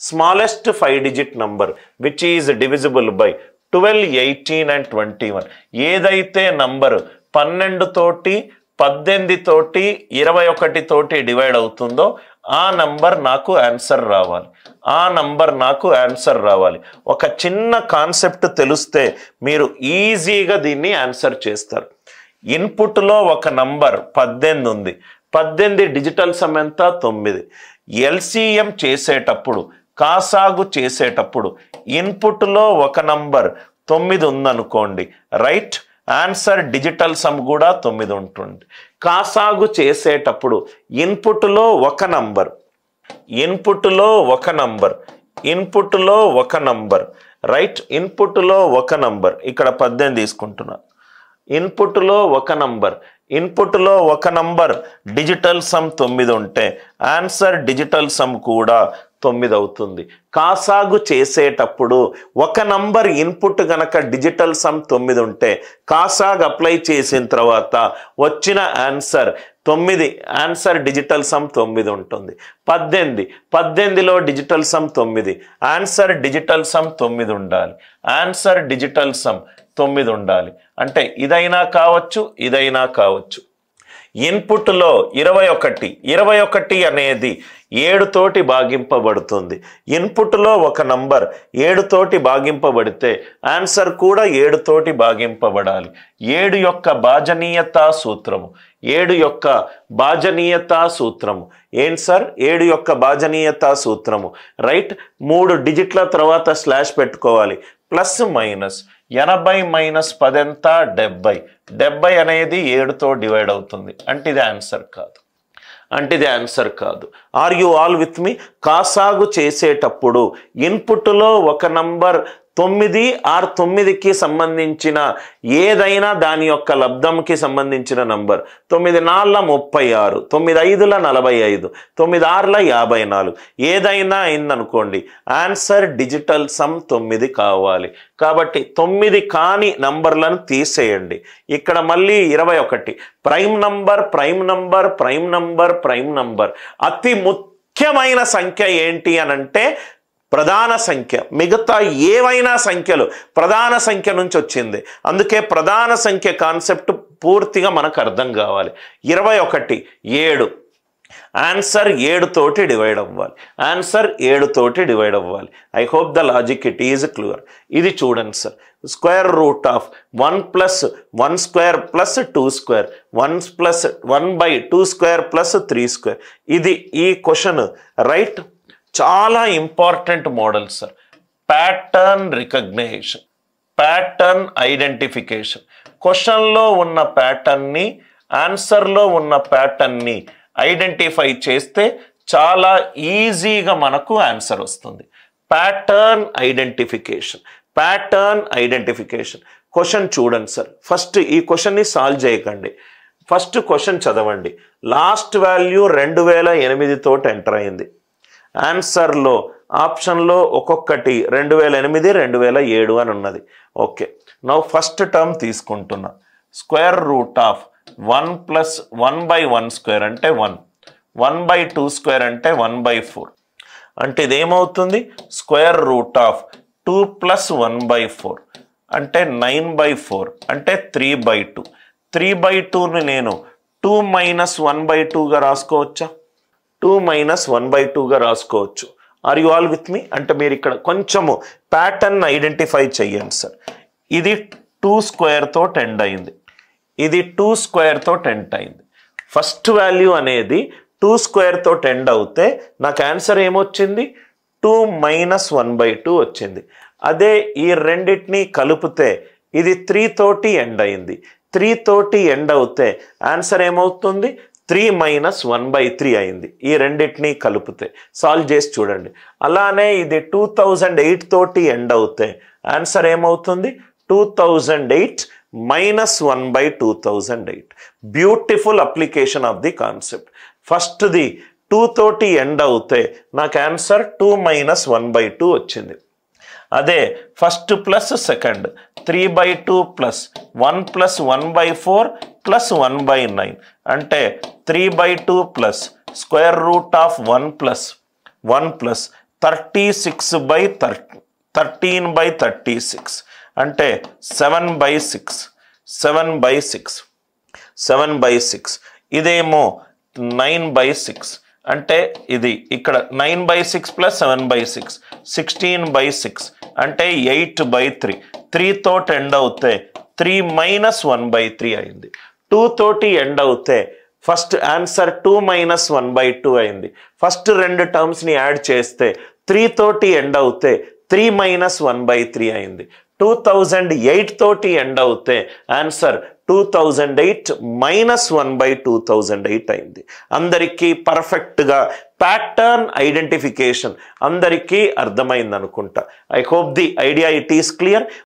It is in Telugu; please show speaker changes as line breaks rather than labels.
Smallest 5-digit number which is divisible by 12, 18 and 21. ఏదైతే నంబర్ 12 తోటి 18 తోటి 21 తోటి డివైడ్ అవుతుందో ఆ నంబర్ నాకు ఆన్సర్ రావాలి. ఆ నంబర్ నాకు ఆన్సర్ రావాలి. ఒక చిన్న కాన్సెప్ట్ తెలిస్తే మీరు ఈజీగా దీన్ని ఆన్సర్ చేస్తారు. ఇన్పుట్లో ఒక నంబర్ 18 ఉంది. 18 డిజిటల్ సమ్ ఎంత? 9. ఎల్సిఎం చేసేటప్పుడు, కాసాగు చేసేటప్పుడు ఇన్పుట్లో ఒక నంబర్ 9 ఉందనుకోండి, రైట్? ఆన్సర్ డిజిటల్ సమ్ కూడా 9 ఉంటుంది. కాసాగు చేసేటప్పుడు ఇన్పుట్లో ఒక నంబర్, ఇన్పుట్లో ఒక నంబర్, ఇన్పుట్లో ఒక నంబర్, రైట్? ఇన్పుట్లో ఒక నంబర్, ఇక్కడ 18 తీసుకుంటున్నా. ఇన్పుట్లో ఒక నంబర్, ఇన్పుట్లో ఒక నంబర్ డిజిటల్ సమ్ 9 ఉంటే ఆన్సర్ డిజిటల్ సమ్ కూడా 9 అవుతుంది. కాసాగు చేసేటప్పుడు ఒక నంబర్ ఇన్పుట్ గనక డిజిటల్ సమ్ 9 ఉంటే కాసాగు అప్లై చేసిన తర్వాత వచ్చిన ఆన్సర్ 9, ఆన్సర్ డిజిటల్ సమ్ 9 ఉంటుంది. 18లో digital sum 9, answer digital sum 9 ఉండాలి. ఆన్సర్ డిజిటల్ సమ్ 9 ఉండాలి. అంటే ఇదైనా కావచ్చు, ఇదైనా కావచ్చు. ఇన్పుట్లో 21 అనేది 7 తోటి భాగింపబడుతుంది. ఇన్పుట్లో ఒక నంబర్ 7 తోటి భాగింపబడితే ఆన్సర్ కూడా 7 తోటి భాగింపబడాలి. 7 యొక్క భాజనీయతా సూత్రము, 7 యొక్క భాజనీయతా సూత్రము ఏంటి సార్? 7 యొక్క భాజనీయతా సూత్రము, రైట్? 3 డిజిట్ల తర్వాత స్లాష్ పెట్టుకోవాలి. ప్లస్ మైనస్ 80 మైనస్ 10 ఎంత? 70. 70 అనేది 7తో డివైడ్ అవుతుంది. అంటే ఇది ఆన్సర్ కాదు, అంటే ఇది ఆన్సర్ కాదు. Are you all with me? కాసాగు చేసేటప్పుడు ఇన్పుట్లో ఒక నంబర్ 9 ఆర్ 9కి సంబంధించిన ఏదైనా దాని యొక్క లబ్ధంకి సంబంధించిన నంబర్. 9×4 36, 9×5 45, 9×6 54, ఏదైనా అయిందనుకోండి ఆన్సర్ డిజిటల్ సమ్ 9 కావాలి. కాబట్టి 9 కాని నంబర్లను తీసేయండి. ఇక్కడ మళ్ళీ 21 prime number, prime number, prime number, prime number. అతి ముఖ్యమైన సంఖ్య ఏంటి అనంటే ప్రధాన సంఖ్య. మిగతా ఏవైనా సంఖ్యలు ప్రధాన సంఖ్య నుంచి వచ్చింది. అందుకే ప్రధాన సంఖ్య కాన్సెప్ట్ పూర్తిగా మనకు అర్థం కావాలి. 21 7, ఆన్సర్ 7 తోటి డివైడ్ అవ్వాలి. ఆన్సర్ 7 తోటి డివైడ్ అవ్వాలి. I hope the logic it is clear. ఇది చూడండి సార్, స్క్వేర్ రూట్ ఆఫ్ 1 + 1² + 2², 1/2² + 3². ఇది ఈ క్వశ్చన్, రైట్? చాలా important model sir. Pattern recognition, pattern identification. క్వశ్చన్లో ఉన్న ప్యాటర్న్ని, ఆన్సర్లో ఉన్న ప్యాటర్న్ని ఐడెంటిఫై చేస్తే చాలా ఈజీగా మనకు ఆన్సర్ వస్తుంది. Pattern identification, pattern identification. Question చూడండి సార్. ఫస్ట్ ఈ క్వశ్చన్ని సాల్వ్ చేయకండి, ఫస్ట్ క్వశ్చన్ చదవండి. లాస్ట్ వాల్యూ 2008 తోటి ఎంటర్ అయింది. ఆన్సర్లో ఆప్షన్లో ఒక్కొక్కటి 2008, 2007 అని ఉన్నది. ఓకే, నౌ ఫస్ట్ టర్మ్ తీసుకుంటున్నా. స్క్వేర్ రూట్ ఆఫ్ 1 + 1/1² అంటే 1, 1/2² అంటే 1/4. అంటే ఇదేమవుతుంది? స్క్వేర్ రూట్ ఆఫ్ 2 + 1/4 అంటే 9/4 అంటే 3/2. 3/2ని నేను 2 - 1/2గా రాసుకోవచ్చా? 2 - 1/2గా రాసుకోవచ్చు. Are you all with me? అంటే మీరు ఇక్కడ కొంచెము ప్యాటర్న్ ఐడెంటిఫై చెయ్యండి సార్. ఇది 2² తోటి ఎండ్ అయింది, ఇది 2² తోటి ఎండ్ అయింది. ఫస్ట్ వాల్యూ అనేది 2² తోటి ఎండ్ అవుతే నాకు ఆన్సర్ ఏమొచ్చింది? 2 - 1/2 వచ్చింది. అదే ఈ రెండింటిని కలిపితే ఇది 3 తోటి ఎండ్ అయింది. 3 తోటి ఎండ్ అవుతే ఆన్సర్ ఏమవుతుంది? 3 - 1/3 అయింది. ఈ రెండింటిని కలిపితే సాల్వ్ చేసి చూడండి. అలానే ఇది 2008 తోటి ఎండ్ అవుతే ఆన్సర్ ఏమవుతుంది? 2008 - 1/2008. Beautiful application of the concept. ఫస్ట్ది 2 తోటి ఎండ్ అవుతే నాకు ఆన్సర్ 2 - 1/2 వచ్చింది. అదే ఫస్ట్ ప్లస్ సెకండ్ 3/2 + 1 + 1/4 + 1/9 అంటే 3/2 + స్క్వేర్ రూట్ ఆఫ్ 1 + 1 + 13/36 అంటే 7/6 7/6 ఇదేమో 9/6 అంటే ఇది ఇక్కడ 9/6 + 7/6 16/6 అంటే 8/3 3 తోటి ఎండ్ అవుతే 3 - 1/3 అయింది 2 తోటి ఎండ్ అవుతే ఫస్ట్ ఆన్సర్ 2 - 1/2 అయింది ఫస్ట్ రెండు టర్మ్స్ని యాడ్ చేస్తే 3 తోటి ఎండ్ అవుతే 3 - 1/3 అయింది 2008 తోటి ఎండ్ అవుతే ఆన్సర్ 2008 - 1/2008 అయింది అందరికీ పర్ఫెక్ట్గా ప్యాటర్న్ ఐడెంటిఫికేషన్ అందరికీ అర్థమైంది అనుకుంటా I hope the idea it is clear